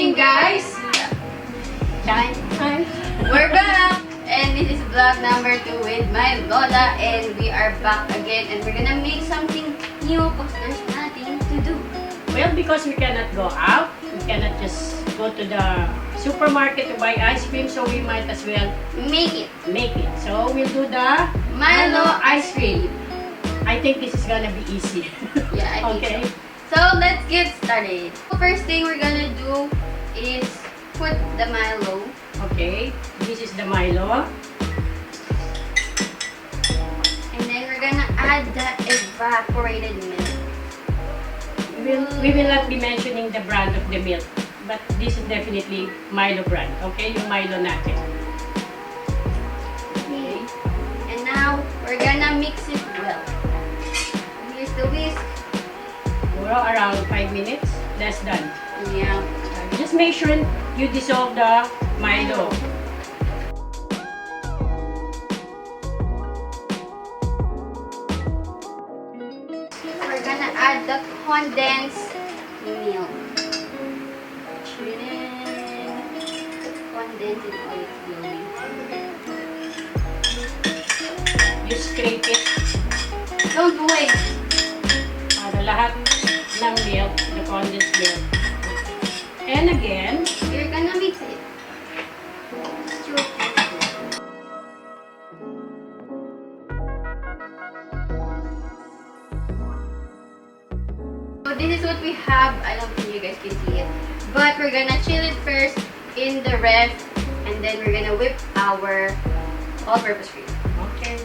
morning, guys! Hi. We're back! And this is vlog number 2 with my Lola. And we are back again. And we're gonna make something new because there's nothing to do. Well, because we cannot go out, we cannot just go to the supermarket to buy ice cream, so we might as well Make it! So we'll do the Milo ice cream. I think this is gonna be easy. Yeah, I think Okay. so. So let's get started. First thing we're gonna do is put the Milo. Okay, this is the Milo. And then we're gonna add the evaporated milk. We will not be mentioning the brand of the milk, but this is definitely Milo brand. Okay, yung Milo natin. Okay. And now we're gonna mix it well. Here's the whisk. Well, around 5 minutes, that's done. Yeah. Just make sure you dissolve the Milo. We're gonna add the condensed milk. Condensed and oil flowing. You scrape it Don't wait. para lahat ng milk, the condensed milk. And again, You're gonna mix it. Stir. So this is what we have. I don't think you guys can see it. But we're gonna chill it first in the ref. And then we're gonna whip our all-purpose cream. okay.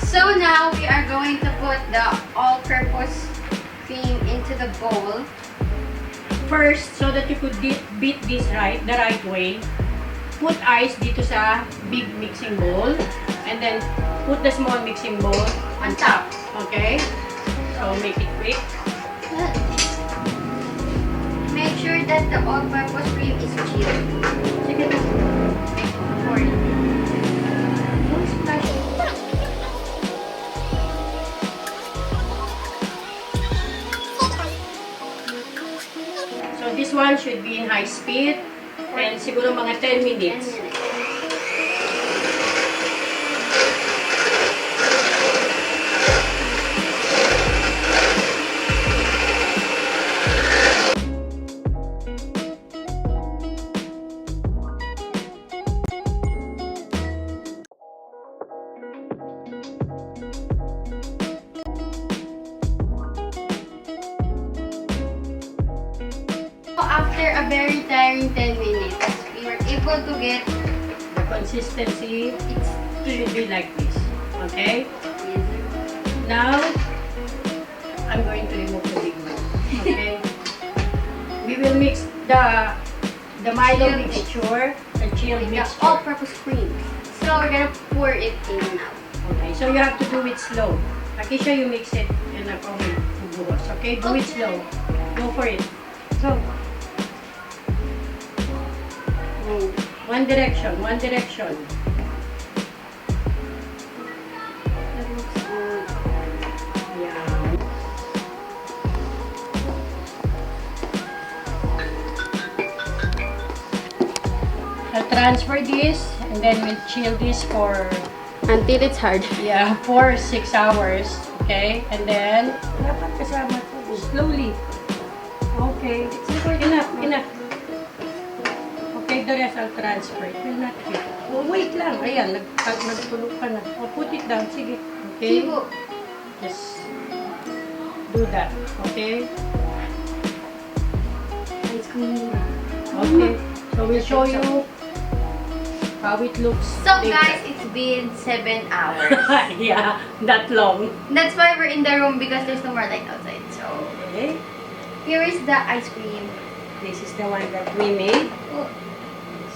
So now we are going to put the all-purpose cream into the bowl. First, so that you could beat this the right way, put ice dito sa big mixing bowl, and then put the small mixing bowl on top. Okay? So make it quick. Make sure that the all-purpose cream is chilled. Sige na. Pour it. Don't splash it. So this one should be in high speed, and siguro mga 10 minutes. 10 minutes. So after a very tiring 10 minutes, we were able to get The consistency it's should be like this. Okay? yes. Now, I'm going to remove the big one. Okay? We will mix the Milo Chilled mixture, the chilled The mixture. all-purpose cream. So we're gonna pour it in now. Okay, so you have to do it slow. Akisha, you mix it in a common bubuhos. Okay, do it Okay. slow. Go for it. Go. Oh. One direction, one direction. That looks good. Yeah. I'll transfer this and then we'll chill this for Until it's hard. 4 6 hours. Okay, and then dapat kasama to slowly. Okay, enough. Okay, the rest I'll transfer. It will not hit. Oh, wait lang. Ayan, nagtulog ka na. Oh, put it down. Sige. Okay? Sibo. Just do that. Okay? Ice cream. Okay. So we'll show you how it looks. So later. guys, it's been 7 hours. Yeah, that long. That's why we're in the room because there's no more light outside. So Okay. here is the ice cream. This is the one that we made. Oh.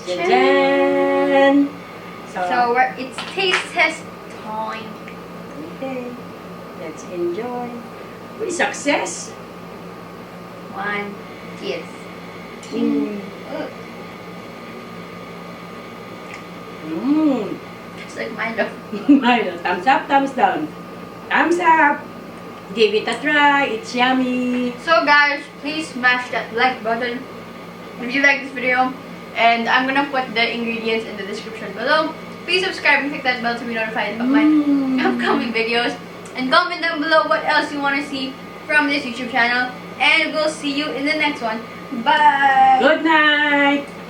Jan! So it's taste test time. Okay. Let's enjoy. Uy, success! 1 kiss. Mm. It's like Milo. Milo, thumbs up, thumbs down. Thumbs up! Give it a try. It's yummy. So guys, please smash that like button if you like this video, and I'm gonna put the ingredients in the description below. Please subscribe and click that bell to be notified of my upcoming videos. And comment down below what else you want to see from this YouTube channel. And we'll see you in the next one. Bye! Good night!